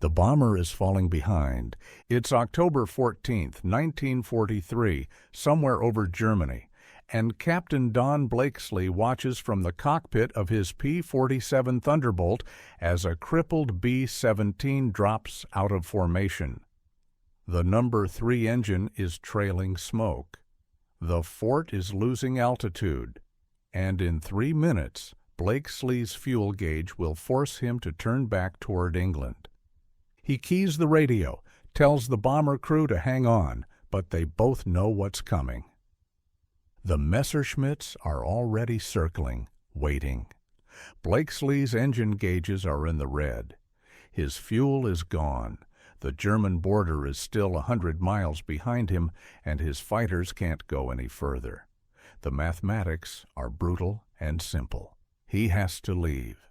The bomber is falling behind. It's October 14th, 1943, somewhere over Germany, and Captain Don Blakesley watches from the cockpit of his P-47 Thunderbolt as a crippled B-17 drops out of formation. The number 3 engine is trailing smoke. The fort is losing altitude, and in 3 minutes, Blakesley's fuel gauge will force him to turn back toward England. He keys the radio, tells the bomber crew to hang on, but they both know what's coming. The Messerschmitts are already circling, waiting. Blakesley's engine gauges are in the red. His fuel is gone. The German border is still 100 miles behind him, and his fighters can't go any further. The mathematics are brutal and simple. He has to leave.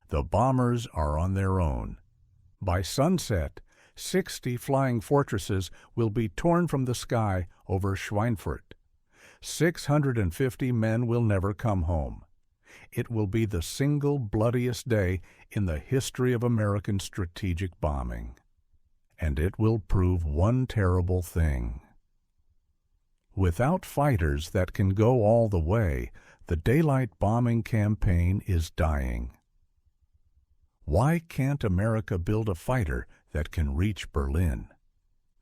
The bombers are on their own. By sunset, 60 flying fortresses will be torn from the sky over Schweinfurt. 650 men will never come home. It will be the single bloodiest day in the history of American strategic bombing. And it will prove one terrible thing. Without fighters that can go all the way, the daylight bombing campaign is dying. Why can't America build a fighter that can reach Berlin?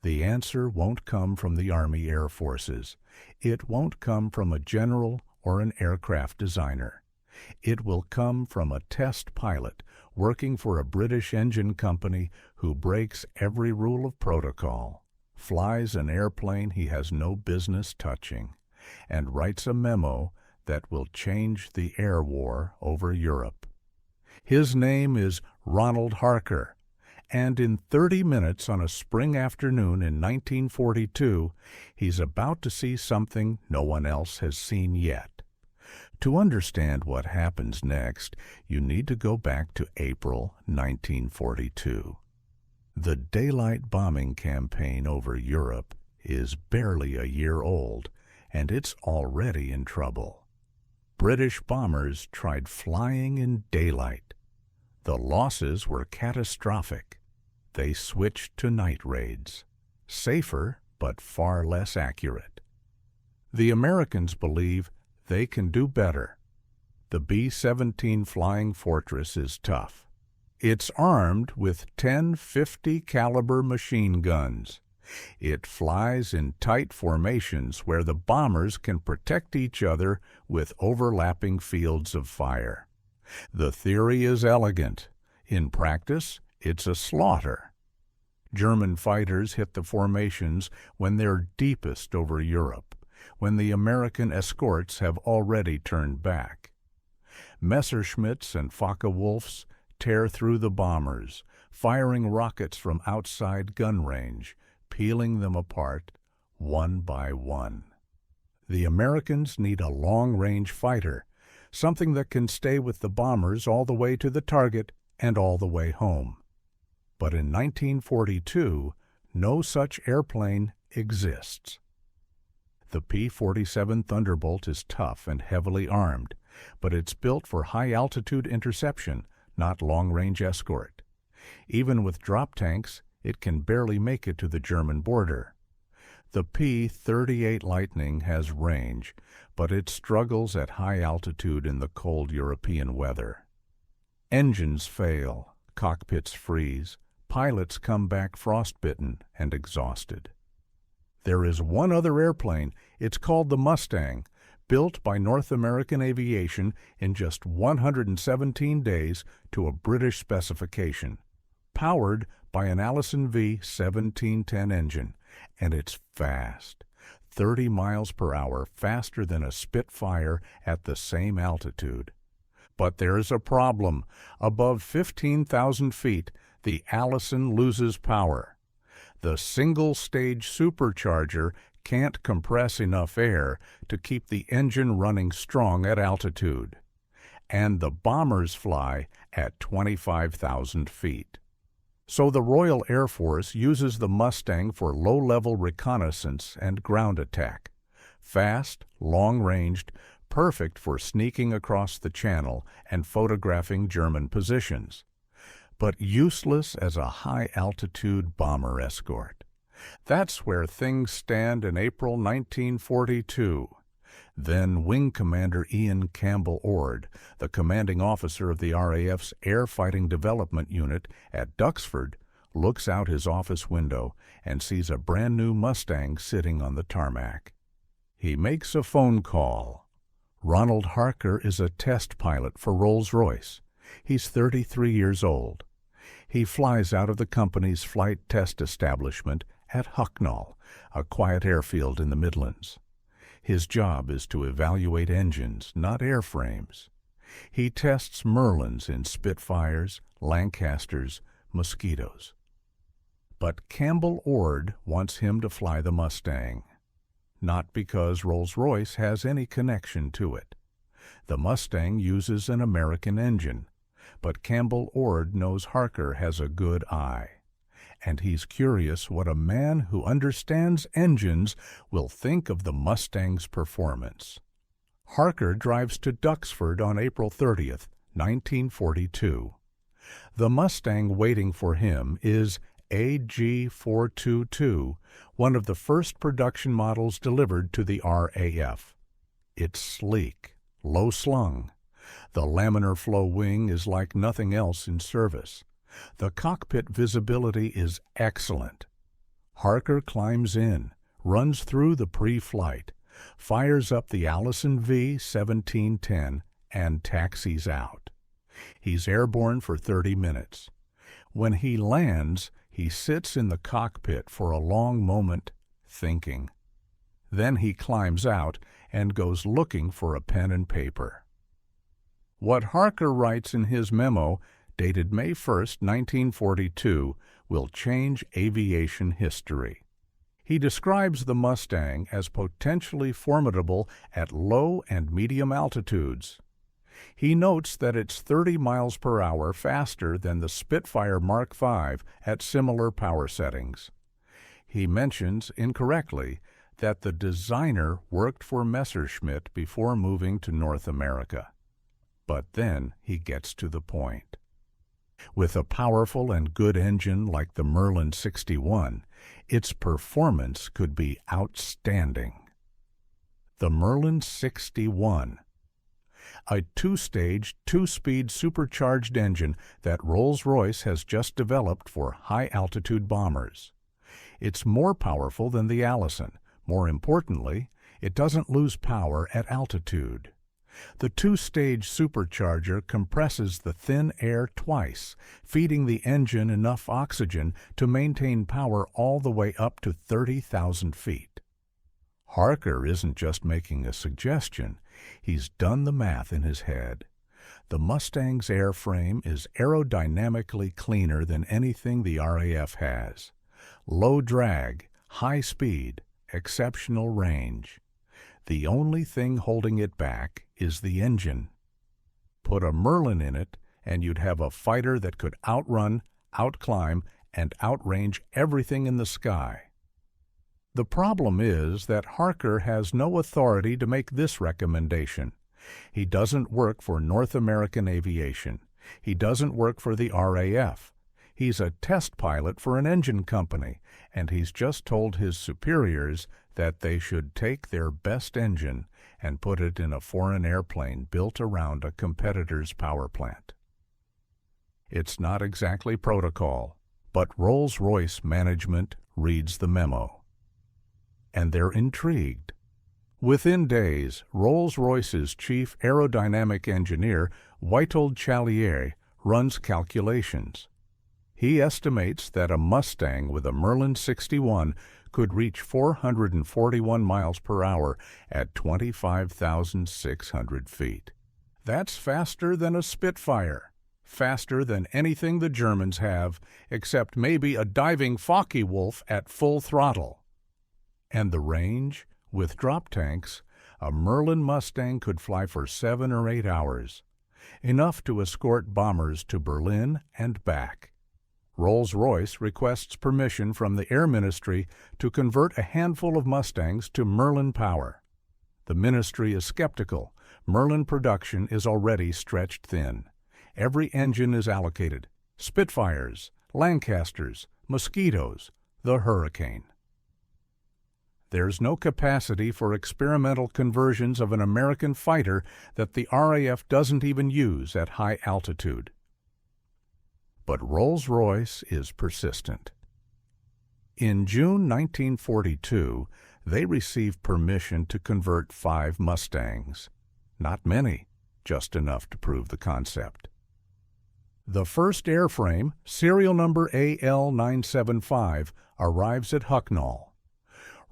The answer won't come from the Army Air Forces. It won't come from a general or an aircraft designer. It will come from a test pilot working for a British engine company who breaks every rule of protocol, flies an airplane he has no business touching, and writes a memo that will change the air war over Europe. His name is Ronald Harker, and in 30 minutes on a spring afternoon in 1942, he's about to see something no one else has seen yet. To understand what happens next, you need to go back to April 1942. The daylight bombing campaign over Europe is barely a year old, and it's already in trouble. British bombers tried flying in daylight. The losses were catastrophic. They switched to night raids. Safer, but far less accurate. The Americans believe they can do better. The B-17 Flying Fortress is tough. It's armed with 10 50 caliber machine guns. It flies in tight formations where the bombers can protect each other with overlapping fields of fire. The theory is elegant. In practice, it's a slaughter. German fighters hit the formations when they're deepest over Europe, when the American escorts have already turned back. Messerschmitts and Focke-Wulfs tear through the bombers, firing rockets from outside gun range, peeling them apart one by one. The Americans need a long-range fighter, something that can stay with the bombers all the way to the target and all the way home. But in 1942, no such airplane exists. The P-47 Thunderbolt is tough and heavily armed, but it's built for high-altitude interception, not long-range escort. Even with drop tanks, it can barely make it to the German border. The P-38 Lightning has range, but it struggles at high altitude in the cold European weather. Engines fail, cockpits freeze, pilots come back frostbitten and exhausted. There is one other airplane. It's called the Mustang, built by North American Aviation in just 117 days to a British specification, powered by an Allison V 1710 engine, and it's fast, 30 miles per hour faster than a Spitfire at the same altitude. But there's a problem. Above 15,000 feet, the Allison loses power. The single-stage supercharger can't compress enough air to keep the engine running strong at altitude. And the bombers fly at 25,000 feet. So the Royal Air Force uses the Mustang for low-level reconnaissance and ground attack. Fast, long-ranged, perfect for sneaking across the channel and photographing German positions. but useless as a high-altitude bomber escort. That's where things stand in April 1942. Then Wing Commander Ian Campbell Ord, the commanding officer of the RAF's Air Fighting Development Unit at Duxford, looks out his office window and sees a brand-new Mustang sitting on the tarmac. He makes a phone call. Ronald Harker is a test pilot for Rolls-Royce. He's 33 years old. He flies out of the company's flight test establishment at Hucknall, a quiet airfield in the Midlands. His job is to evaluate engines, not airframes. He tests Merlins in Spitfires, Lancasters, Mosquitoes. But Campbell Ord wants him to fly the Mustang. Not because Rolls-Royce has any connection to it. The Mustang uses an American engine, but Campbell Ord knows Harker has a good eye. And he's curious what a man who understands engines will think of the Mustang's performance. Harker drives to Duxford on April 30th, 1942. The Mustang waiting for him is AG-422, one of the first production models delivered to the RAF. It's sleek, low-slung. The laminar flow wing is like nothing else in service. The cockpit visibility is excellent. Harker climbs in, runs through the pre-flight, fires up the Allison V-1710, and taxis out. He's airborne for 30 minutes. When he lands, he sits in the cockpit for a long moment, thinking. Then he climbs out and goes looking for a pen and paper. What Harker writes in his memo, dated May 1, 1942, will change aviation history. He describes the Mustang as potentially formidable at low and medium altitudes. He notes that it's 30 miles per hour faster than the Spitfire Mark V at similar power settings. He mentions, incorrectly, that the designer worked for Messerschmitt before moving to North America. But then he gets to the point. With a powerful and good engine like the Merlin 61, its performance could be outstanding. The Merlin 61, a two-stage, two-speed supercharged engine that Rolls-Royce has just developed for high-altitude bombers. It's more powerful than the Allison. More importantly, it doesn't lose power at altitude. The two-stage supercharger compresses the thin air twice, feeding the engine enough oxygen to maintain power all the way up to 30,000 feet. Harker isn't just making a suggestion. He's done the math in his head. The Mustang's airframe is aerodynamically cleaner than anything the RAF has. Low drag, high speed, exceptional range. The only thing holding it back is the engine. Put a Merlin in it, and you'd have a fighter that could outrun, outclimb, and outrange everything in the sky. The problem is that Harker has no authority to make this recommendation. He doesn't work for North American Aviation. He doesn't work for the RAF. He's a test pilot for an engine company, and he's just told his superiors that they should take their best engine and put it in a foreign airplane built around a competitor's power plant. It's not exactly protocol, but Rolls-Royce management reads the memo. And they're intrigued. Within days, Rolls-Royce's chief aerodynamic engineer, Witold Chalier, runs calculations. He estimates that a Mustang with a Merlin 61 could reach 441 miles per hour at 25,600 feet. That's faster than a Spitfire, faster than anything the Germans have, except maybe a diving Focke-Wulf at full throttle. And the range? With drop tanks, a Merlin Mustang could fly for 7 or 8 hours, enough to escort bombers to Berlin and back. Rolls-Royce requests permission from the Air Ministry to convert a handful of Mustangs to Merlin power. The ministry is skeptical. Merlin production is already stretched thin. Every engine is allocated. Spitfires, Lancasters, Mosquitoes, the Hurricane. There's no capacity for experimental conversions of an American fighter that the RAF doesn't even use at high altitude. But Rolls-Royce is persistent. In June 1942, they received permission to convert 5 Mustangs. Not many, just enough to prove the concept. The first airframe, serial number AL975, arrives at Hucknall.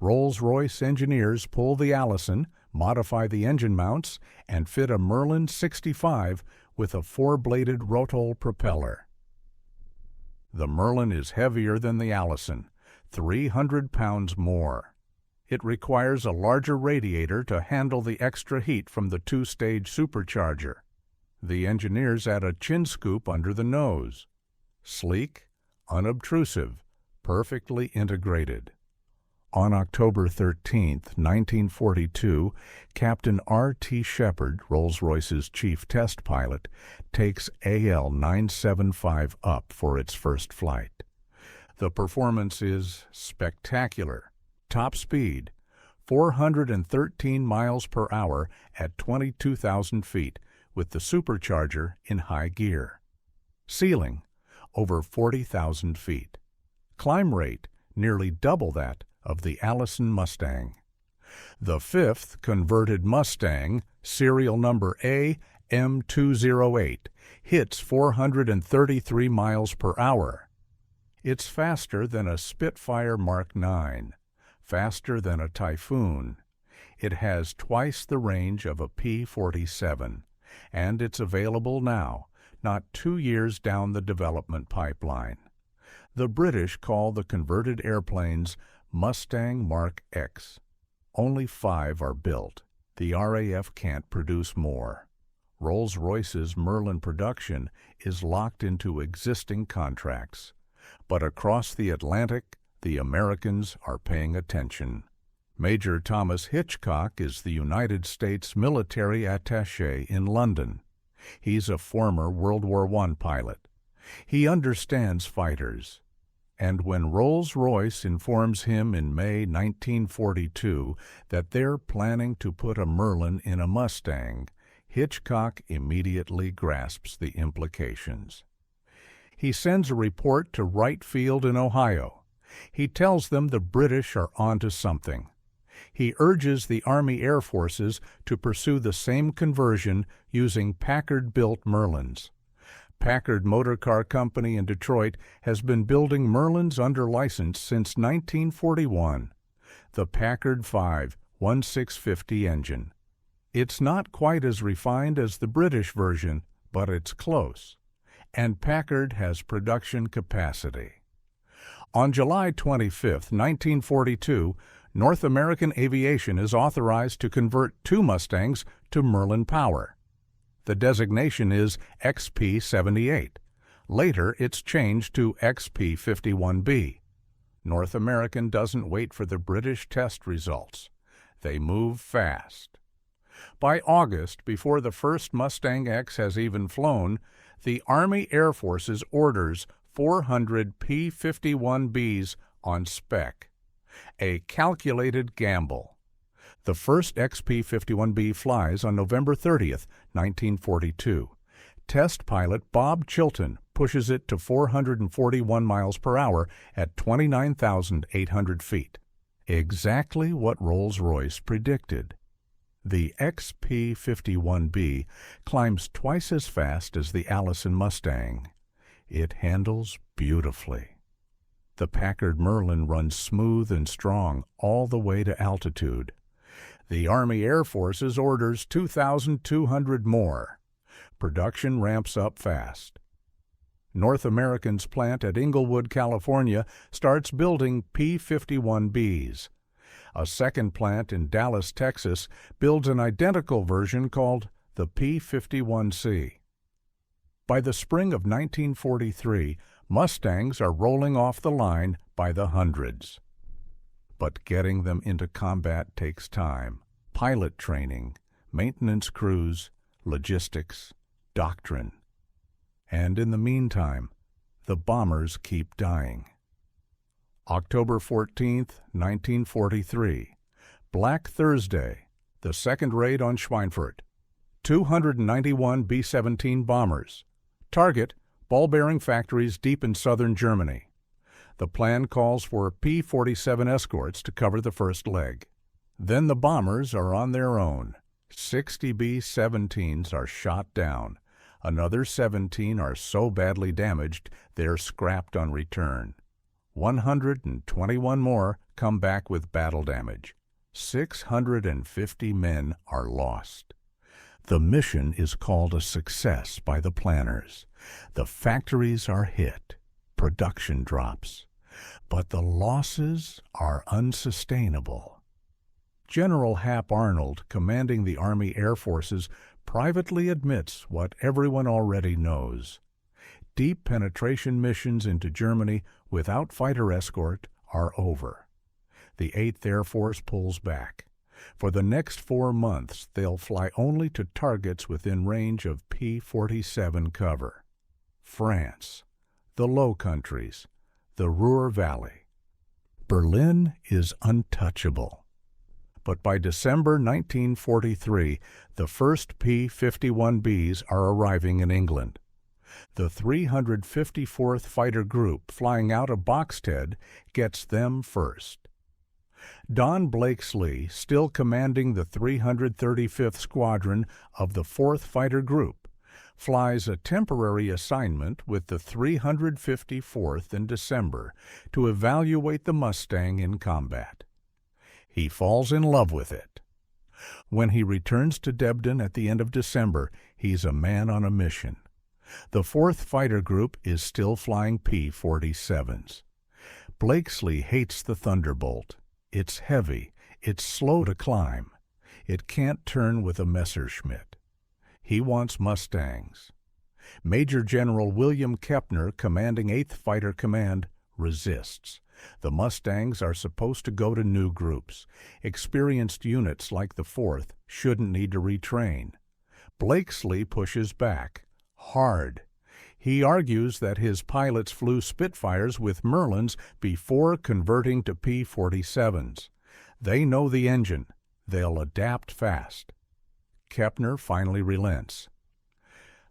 Rolls-Royce engineers pull the Allison, modify the engine mounts, and fit a Merlin 65 with a 4-bladed Rotol propeller. The Merlin is heavier than the Allison, 300 pounds more. It requires a larger radiator to handle the extra heat from the 2-stage supercharger. The engineers add a chin scoop under the nose. Sleek, unobtrusive, perfectly integrated. On October 13, 1942, Captain R.T. Shepard, Rolls-Royce's chief test pilot, takes AL-975 up for its first flight. The performance is spectacular. Top speed, 413 miles per hour at 22,000 feet, with the supercharger in high gear. Ceiling, over 40,000 feet. Climb rate, nearly double that of the Allison Mustang. The 5th converted Mustang, serial number AM208, hits 433 miles per hour. It's faster than a Spitfire Mark 9, faster than a Typhoon. It has twice the range of a P-47, and it's available now, not 2 years down the development pipeline. The British call the converted airplanes Mustang Mark X. Only 5 are built. The RAF can't produce more. Rolls-Royce's Merlin production is locked into existing contracts. But across the Atlantic, the Americans are paying attention. Major Thomas Hitchcock is the United States military attaché in London. He's a former World War I pilot. He understands fighters. And when Rolls-Royce informs him in May 1942 that they're planning to put a Merlin in a Mustang, Hitchcock immediately grasps the implications. He sends a report to Wright Field in Ohio. He tells them the British are onto something. He urges the Army Air Forces to pursue the same conversion using Packard-built Merlins. Packard Motor Car Company in Detroit has been building Merlins under license since 1941. The Packard 5 1650 engine. It's not quite as refined as the British version, but it's close. And Packard has production capacity. On July 25, 1942, North American Aviation is authorized to convert 2 Mustangs to Merlin power. The designation is XP-78. Later, it's changed to XP-51B. North American doesn't wait for the British test results. They move fast. By August, before the first Mustang X has even flown, the Army Air Forces orders 400 P-51Bs on spec. A calculated gamble. The first XP-51B flies on November 30th, 1942. Test pilot Bob Chilton pushes it to 441 miles per hour at 29,800 feet. Exactly what Rolls-Royce predicted. The XP-51B climbs twice as fast as the Allison Mustang. It handles beautifully. The Packard Merlin runs smooth and strong all the way to altitude. The Army Air Forces orders 2,200 more. Production ramps up fast. North American's plant at Inglewood, California, starts building P-51Bs. A second plant in Dallas, Texas, builds an identical version called the P-51C. By the spring of 1943, Mustangs are rolling off the line by the hundreds. But getting them into combat takes time. Pilot training, maintenance crews, logistics, doctrine. And in the meantime, the bombers keep dying. October 14, 1943. Black Thursday, the second raid on Schweinfurt. 291 B-17 bombers. Target, ball-bearing factories deep in southern Germany. The plan calls for P-47 escorts to cover the first leg. Then the bombers are on their own. 60 B-17s are shot down. Another 17 are so badly damaged they're scrapped on return. 121 more come back with battle damage. 650 men are lost. The mission is called a success by the planners. The factories are hit. Production drops. But the losses are unsustainable. General Hap Arnold, commanding the Army Air Forces, privately admits what everyone already knows. Deep penetration missions into Germany without fighter escort are over. The 8th Air Force pulls back. For the next 4 months, they'll fly only to targets within range of P-47 cover. France, the Low Countries, the Ruhr Valley. Berlin is untouchable. But by December 1943, the first P-51Bs are arriving in England. The 354th Fighter Group, flying out of Boxted, gets them first. Don Blakesley, still commanding the 335th Squadron of the 4th Fighter Group, flies a temporary assignment with the 354th in December to evaluate the Mustang in combat. He falls in love with it. When he returns to Debden at the end of December, he's a man on a mission. The 4th Fighter Group is still flying P-47s. Blakesley hates the Thunderbolt. It's heavy. It's slow to climb. It can't turn with a Messerschmitt. He wants Mustangs. Major General William Kepner, commanding 8th Fighter Command, resists. The Mustangs are supposed to go to new groups. Experienced units like the 4th shouldn't need to retrain. Blakesley pushes back. Hard. He argues that his pilots flew Spitfires with Merlins before converting to P-47s. They know the engine. They'll adapt fast. Kepner finally relents.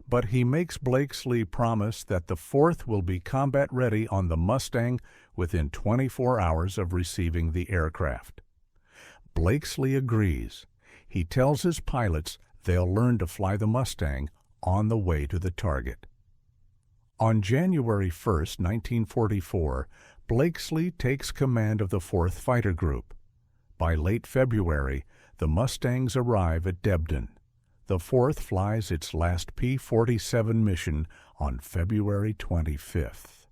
But he makes Blakesley promise that the 4th will be combat-ready on the Mustang within 24 hours of receiving the aircraft. Blakesley agrees. He tells his pilots they'll learn to fly the Mustang on the way to the target. On January 1, 1944, Blakesley takes command of the 4th Fighter Group. By late February, the Mustangs arrive at Debden. The 4th flies its last P-47 mission on February 25th.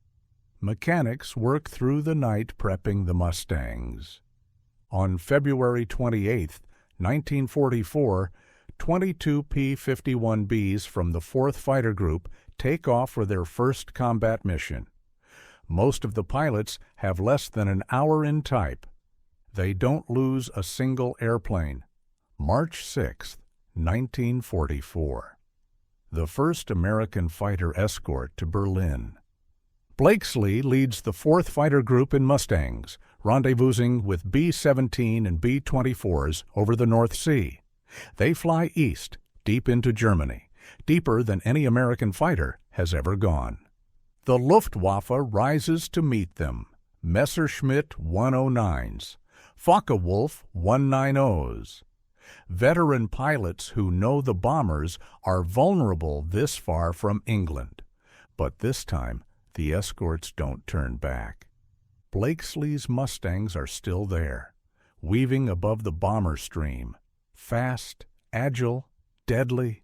Mechanics work through the night prepping the Mustangs. On February 28, 1944, 22 P-51Bs from the 4th Fighter Group take off for their first combat mission. Most of the pilots have less than an hour in type. They don't lose a single airplane. March 6, 1944. The first American fighter escort to Berlin. Blakesley leads the 4th Fighter Group in Mustangs, rendezvousing with B-17 and B-24s over the North Sea. They fly east, deep into Germany, deeper than any American fighter has ever gone. The Luftwaffe rises to meet them. Messerschmitt 109s, Focke-Wulf 190s. Veteran pilots who know the bombers are vulnerable this far from England. But this time, the escorts don't turn back. Blakesley's Mustangs are still there, weaving above the bomber stream. Fast, agile, deadly.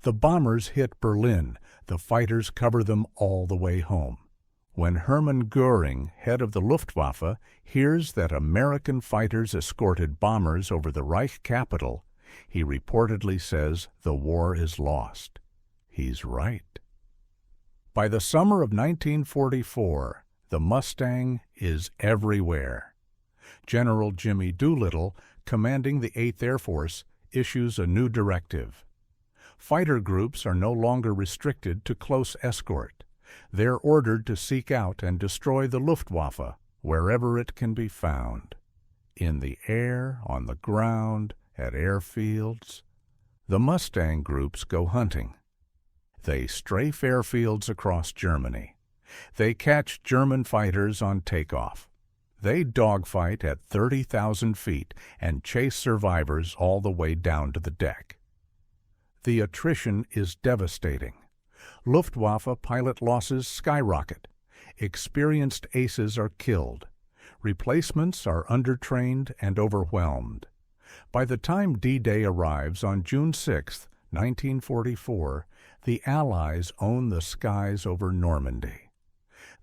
The bombers hit Berlin. The fighters cover them all the way home. When Hermann Göring, head of the Luftwaffe, hears that American fighters escorted bombers over the Reich capital, he reportedly says the war is lost. He's right. By the summer of 1944, the Mustang is everywhere. General Jimmy Doolittle, commanding the 8th Air Force, issues a new directive. Fighter groups are no longer restricted to close escort. They're ordered to seek out and destroy the Luftwaffe wherever it can be found. In the air, on the ground, at airfields. The Mustang groups go hunting. They strafe airfields across Germany. They catch German fighters on takeoff. They dogfight at 30,000 feet and chase survivors all the way down to the deck. The attrition is devastating. Luftwaffe pilot losses skyrocket. Experienced aces are killed. Replacements are undertrained and overwhelmed. By the time D-Day arrives on June 6, 1944, the Allies own the skies over Normandy.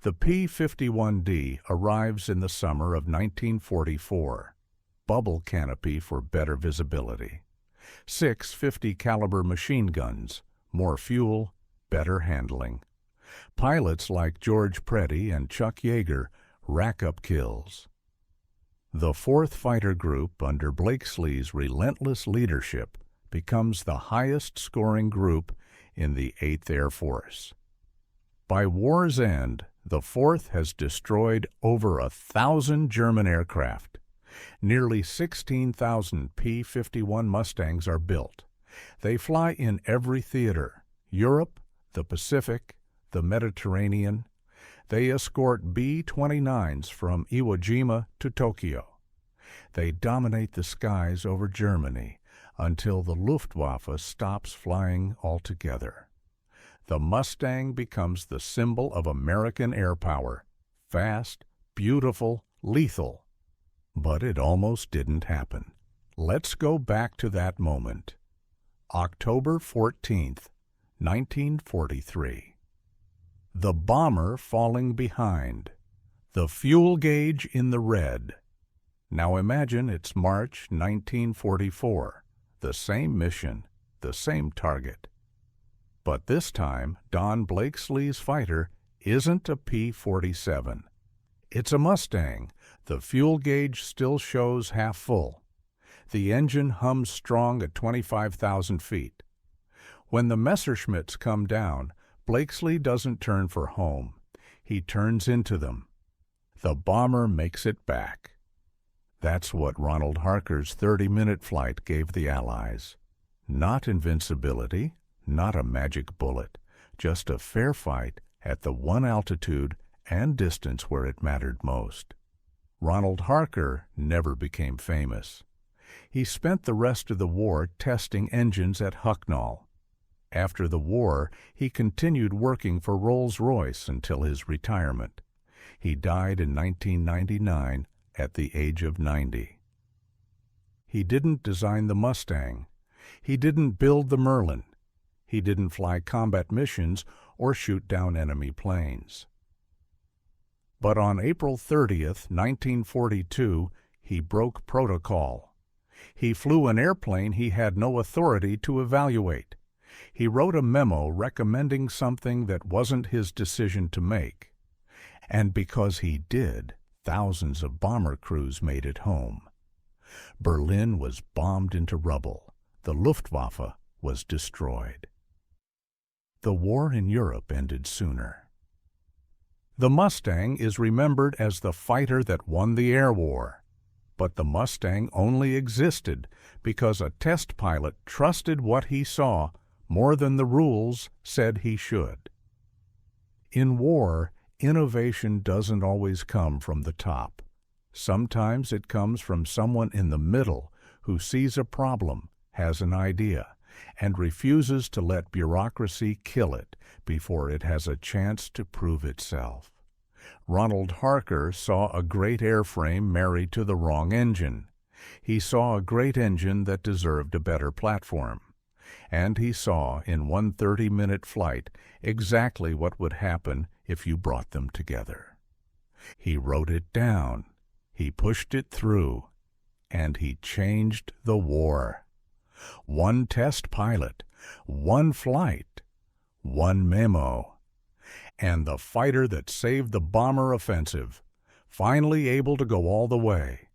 The P-51D arrives in the summer of 1944. Bubble canopy for better visibility. 6 50-caliber machine guns, more fuel, better handling. Pilots like George Preddy and Chuck Yeager rack up kills. The 4th Fighter Group, under Blakesley's relentless leadership, becomes the highest-scoring group in the 8th Air Force. By war's end, the 4th has destroyed over 1,000 German aircraft. Nearly 16,000 P-51 Mustangs are built. They fly in every theater: Europe, the Pacific, the Mediterranean. They escort B-29s from Iwo Jima to Tokyo. They dominate the skies over Germany until the Luftwaffe stops flying altogether. The Mustang becomes the symbol of American air power: fast, beautiful, lethal. But it almost didn't happen. Let's go back to that moment. October 14th, 1943. The bomber falling behind. The fuel gauge in the red. Now imagine it's March 1944. The same mission, the same target. But this time, Don Blakesley's fighter isn't a P-47. It's a Mustang. The fuel gauge still shows half full. The engine hums strong at 25,000 feet. When the Messerschmitts come down, Blakesley doesn't turn for home. He turns into them. The bomber makes it back. That's what Ronald Harker's 30-minute flight gave the Allies. Not invincibility, not a magic bullet, just a fair fight at the one altitude and distance where it mattered most. Ronald Harker never became famous. He spent the rest of the war testing engines at Hucknall. After the war, he continued working for Rolls-Royce until his retirement. He died in 1999 at the age of 90. He didn't design the Mustang. He didn't build the Merlin. He didn't fly combat missions or shoot down enemy planes. But on April 30th, 1942, he broke protocol. He flew an airplane he had no authority to evaluate. He wrote a memo recommending something that wasn't his decision to make. And because he did, thousands of bomber crews made it home. Berlin was bombed into rubble. The Luftwaffe was destroyed. The war in Europe ended sooner. The Mustang is remembered as the fighter that won the air war. But the Mustang only existed because a test pilot trusted what he saw more than the rules said he should. In war, innovation doesn't always come from the top. Sometimes it comes from someone in the middle who sees a problem, has an idea, and refuses to let bureaucracy kill it before it has a chance to prove itself. Ronald Harker saw a great airframe married to the wrong engine. He saw a great engine that deserved a better platform. And he saw in one 30-minute flight exactly what would happen if you brought them together. He wrote it down, he pushed it through, and he changed the war. One test pilot, one flight, one memo. And the fighter that saved the bomber offensive, finally able to go all the way.